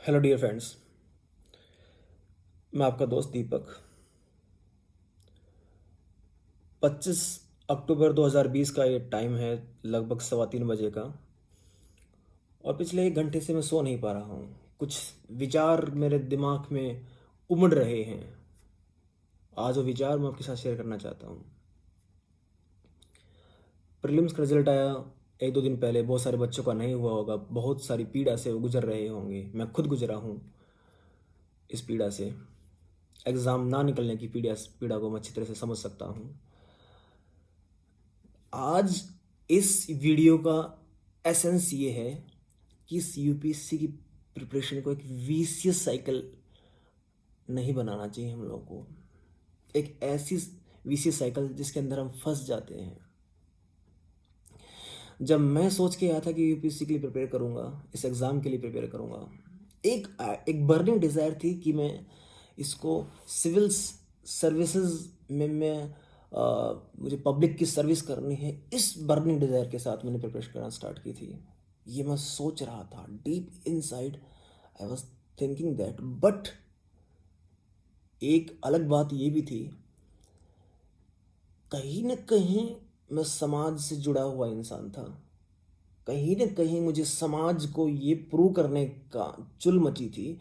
Hello dear friends. मैं आपका दोस्त दीपक। 25 अक्टूबर 2020 का ये टाइम है, लगभग 3:15 बजे का। और पिछले 1 घंटे से मैं सो नहीं पा रहा हूँ। कुछ विचार मेरे दिमाग में उमड़ रहे हैं। आज वो विचार मैं आपके साथ शेयर करना चाहता हूँ। प्रीलिम्स का रिजल्ट आया 1-2 दिन पहले। बहुत सारे बच्चों का नहीं हुआ होगा, बहुत सारी पीड़ा से वो गुजर रहे होंगे। मैं खुद गुजरा हूँ इस पीड़ा से। एग्ज़ाम ना निकलने की पीड़ा पीड़ा को मैं अच्छी तरह से समझ सकता हूँ। आज इस वीडियो का एसेंस ये है कि इस यूपीएससी की प्रिपरेशन को एक वीसियस साइकिल नहीं बनाना चाहिए हम लोगों को। एक ऐसी वीसियस साइकिल जिसके अंदर हम फंस जाते हैं। जब मैं सोच के आया था कि यूपीएससी के लिए प्रिपेयर करूँगा, इस एग्ज़ाम के लिए प्रिपेयर करूँगा, एक एक बर्निंग डिज़ायर थी कि मैं इसको सिविल सर्विसेज में मुझे पब्लिक की सर्विस करनी है। इस बर्निंग डिज़ायर के साथ मैंने प्रिपरेशन करना स्टार्ट की थी। ये मैं सोच रहा था deep inside. I was thinking that, but एक अलग बात ये भी थी, कहीं न कहीं मैं समाज से जुड़ा हुआ इंसान था। कहीं न कहीं मुझे समाज को ये प्रूव करने का चुल मची थी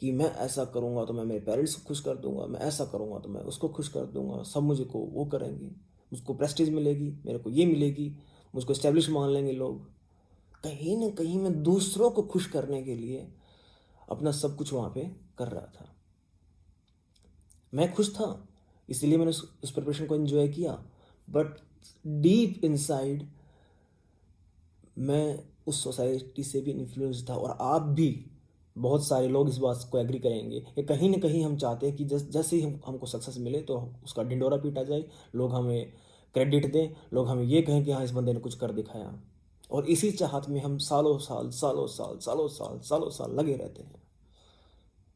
कि मैं ऐसा करूँगा तो मैं मेरे पेरेंट्स को खुश कर दूँगा, मैं ऐसा करूँगा तो मैं उसको खुश कर दूँगा, सब मुझे को वो करेंगे, मुझको प्रेस्टीज मिलेगी, मेरे को ये मिलेगी, मुझको एस्टेब्लिश मान लेंगे लोग। कहीं न कहीं मैं दूसरों को खुश करने के लिए अपना सब कुछ वहाँ पे कर रहा था। मैं खुश था, इसलिए मैंने उस प्रिपरेशन को एंजॉय किया, बट डीप इनसाइड मैं उस सोसाइटी से भी इन्फ्लुएंस था। और आप भी, बहुत सारे लोग इस बात को एग्री करेंगे कि कहीं ना कहीं हम चाहते हैं कि जैसे ही हमको सक्सेस मिले तो उसका ढिंडोरा पीटा जाए, लोग हमें क्रेडिट दें, लोग हमें ये कहें कि हाँ इस बंदे ने कुछ कर दिखाया। और इसी चाहत में हम सालों साल सालों साल सालों साल सालों साल लगे रहते हैं।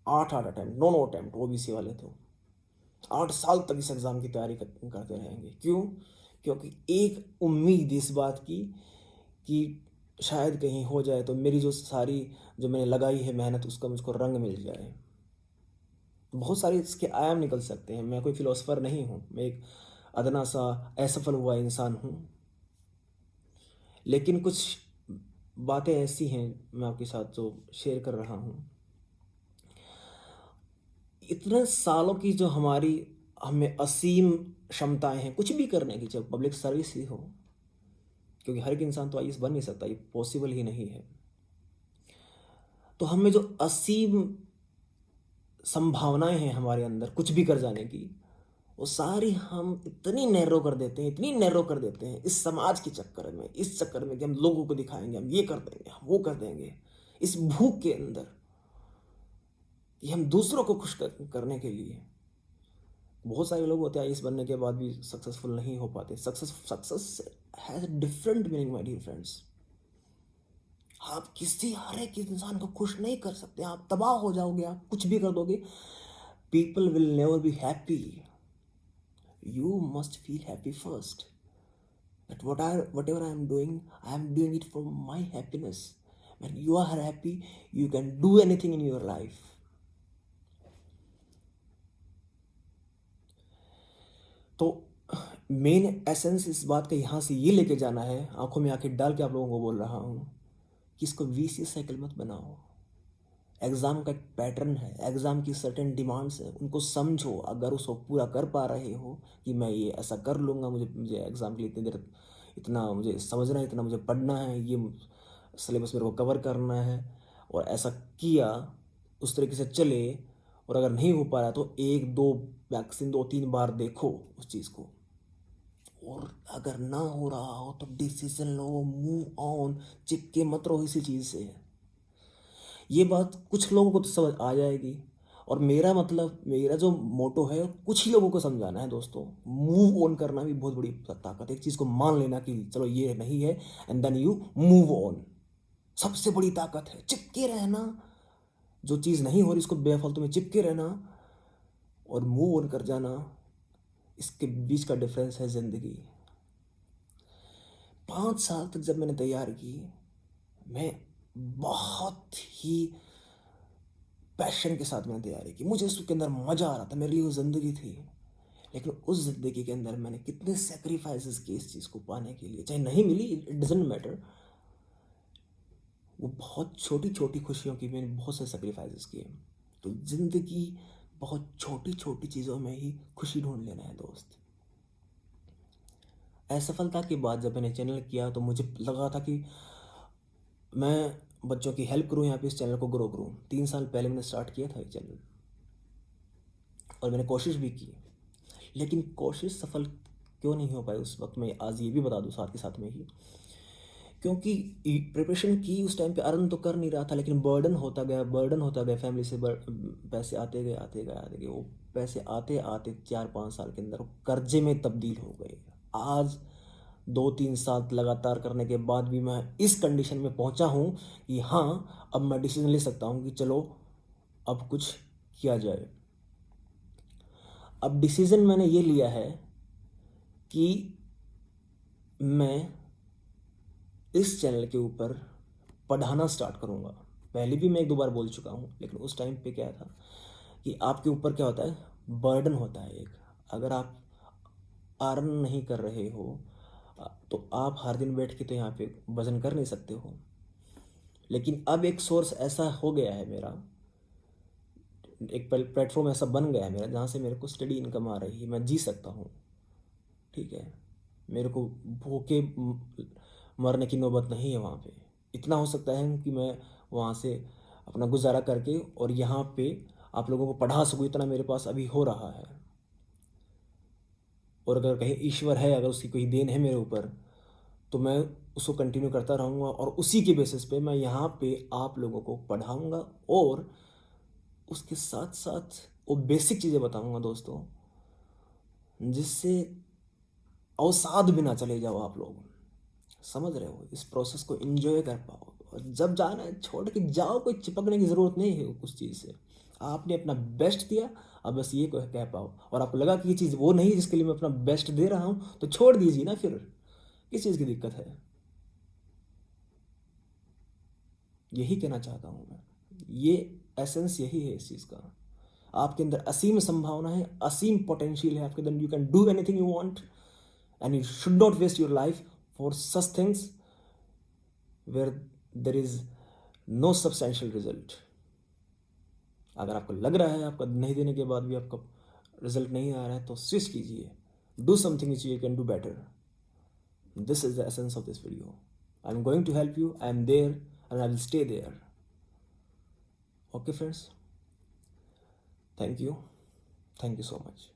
8-8 अटैम्प्ट, 9-9 अटैम्प्ट, ओबीसी वाले तो 8 साल तक इस एग्ज़ाम की तैयारी करते रहेंगे। क्यों? क्योंकि एक उम्मीद इस बात की कि शायद कहीं हो जाए तो मेरी जो मैंने लगाई है मेहनत, उसका मुझको रंग मिल जाए। बहुत सारे इसके आयाम निकल सकते हैं। मैं कोई फिलोसफर नहीं हूँ, मैं एक अदना सा असफल हुआ इंसान हूँ। लेकिन कुछ बातें ऐसी हैं मैं आपके साथ जो शेयर कर रहा हूँ। इतने सालों की जो हमारी हमें असीम क्षमताएं हैं कुछ भी करने की, चाहे पब्लिक सर्विस ही हो, क्योंकि हर एक इंसान तो आईएएस बन नहीं सकता, ये पॉसिबल ही नहीं है। तो हमें जो असीम संभावनाएं हैं हमारे अंदर कुछ भी कर जाने की, वो सारी हम इतनी नैरो कर देते हैं, इतनी नैरो कर देते हैं इस समाज के चक्कर में, इस चक्कर में कि हम लोगों को दिखाएंगे, हम ये कर देंगे, हम वो कर देंगे, इस भूख के अंदर कि हम दूसरों को खुश करने के लिए। बहुत सारे लोग होते हैं आईएएस बनने के बाद भी सक्सेसफुल नहीं हो पाते। Success has different meaning my dear friends. आप किसी हर एक इंसान को खुश नहीं कर सकते, आप तबाह हो जाओगे, आप कुछ भी कर दोगे, people will never be happy. You must feel happy first. That whatever I am doing, I am doing it for my happiness. When you are happy, you can do anything in your life. तो main essence इस बात का यहाँ से ये लेके जाना है, आंखों में आंखें डाल के आप लोगों को बोल रहा हूँ कि इसको वीसी साइकिल मत बनाओ। एग्ज़ाम का एक पैटर्न है, एग्ज़ाम की सर्टेन डिमांड्स है, उनको समझो। अगर उसको पूरा कर पा रहे हो कि मैं ये ऐसा कर लूँगा, मुझे मुझे एग्ज़ाम के लिए इतनी देर, इतना मुझे समझना है, इतना मुझे पढ़ना है, ये सिलेबस मेरे को कवर करना है, और ऐसा किया, उस तरीके से चले। और अगर नहीं हो पा रहा तो 1-2 मैक्सिमम 2-3 बार देखो उस चीज़ को। और अगर ना हो रहा हो तो डिसीजन लो, मूव ऑन, चिपके मत रहो इसी चीज़ से। ये बात कुछ लोगों को तो समझ आ जाएगी, और मेरा जो मोटो है कुछ ही लोगों को समझाना है दोस्तों। मूव ऑन करना भी बहुत बड़ी ताकत है। एक चीज़ को मान लेना कि चलो ये नहीं है, and then you move on, सबसे बड़ी ताकत है। चिपके रहना, जो चीज़ नहीं हो रही उसको बेफालतू में चिपके रहना और मूव ऑन कर जाना, इसके बीच का डिफरेंस है ज़िंदगी। 5 साल तक जब मैंने तैयारी की, मैं बहुत ही पैशन के साथ मैंने तैयारी की, मुझे उसके अंदर मज़ा आ रहा था, मेरे लिए वो ज़िंदगी थी। लेकिन उस ज़िंदगी के अंदर मैंने कितने सेक्रीफाइसेस किए इस चीज़ को पाने के लिए, चाहे नहीं मिली इट डजेंट मैटर। वो बहुत छोटी छोटी खुशियों की मैंने बहुत से सेक्रीफाइसेस किए। तो ज़िंदगी बहुत छोटी छोटी चीज़ों में ही खुशी ढूंढ लेना है दोस्त। असफलता के बाद जब मैंने चैनल किया तो मुझे लगा था कि मैं बच्चों की हेल्प करूँ, यहाँ पे इस चैनल को ग्रो करूँ। 3 साल पहले मैंने स्टार्ट किया था ये चैनल और मैंने कोशिश भी की, लेकिन कोशिश सफल क्यों नहीं हो पाई उस वक्त, मैं आज ये भी बता दूँ साथ के साथ में ही। क्योंकि प्रिपरेशन की उस टाइम पे, अर्न तो कर नहीं रहा था, लेकिन बर्डन होता गया फैमिली से। पैसे आते गए आते गए आते गए, वो पैसे आते आते 4-5 साल के अंदर वो कर्जे में तब्दील हो गए। आज 2-3 साल लगातार करने के बाद भी मैं इस कंडीशन में पहुंचा हूं कि हाँ, अब मैं डिसीजन ले सकता हूं कि चलो अब कुछ किया जाए। अब डिसीजन मैंने ये लिया है कि मैं इस चैनल के ऊपर पढ़ाना स्टार्ट करूँगा। पहले भी मैं 1-2 बार बोल चुका हूँ, लेकिन उस टाइम पे क्या था कि आपके ऊपर क्या होता है, बर्डन होता है एक। अगर आप अर्न नहीं कर रहे हो तो आप हर दिन बैठ के तो यहाँ पे वजन कर नहीं सकते हो। लेकिन अब एक सोर्स ऐसा हो गया है मेरा, एक प्लेटफॉर्म ऐसा बन गया है मेरा जहाँ से मेरे को स्टडी इनकम आ रही है, मैं जी सकता हूँ। ठीक है, मेरे को भूखे मरने की नौबत नहीं है वहाँ पे। इतना हो सकता है कि मैं वहाँ से अपना गुजारा करके और यहाँ पे आप लोगों को पढ़ा सकूँ, इतना मेरे पास अभी हो रहा है। और अगर कहीं ईश्वर है, अगर उसकी कोई देन है मेरे ऊपर, तो मैं उसको कंटिन्यू करता रहूँगा और उसी के बेसिस पे मैं यहाँ पे आप लोगों को पढ़ाऊँगा और उसके साथ साथ वो बेसिक चीज़ें बताऊँगा दोस्तों, जिससे अवसाद भी ना चले जाओ आप लोग। समझ रहे हो, इस प्रोसेस को एंजॉय कर पाओ, और जब जाना है छोड़ के जाओ, कोई चिपकने की ज़रूरत नहीं है उस चीज़ से। आपने अपना बेस्ट दिया, अब बस ये कह पाओ। और आपको लगा कि ये चीज़ वो नहीं जिसके लिए मैं अपना बेस्ट दे रहा हूँ, तो छोड़ दीजिए ना, फिर किस चीज़ की दिक्कत है। यही कहना चाहता हूँ मैं, ये एसेंस यही है इस चीज़ का। आपके अंदर असीम संभावना है, असीम पोटेंशियल है आपके अंदर। You can do anything you want and you should not waste your life for such things where there is no substantial result. अगर आपको लग रहा है आपका नहीं देने के बाद भी आपका रिजल्ट नहीं आ रहा है, तो स्विच कीजिए, do something which you can do better. This is the essence of this video. I am going to help you, I am there and I will stay there. Okay friends, thank you so much.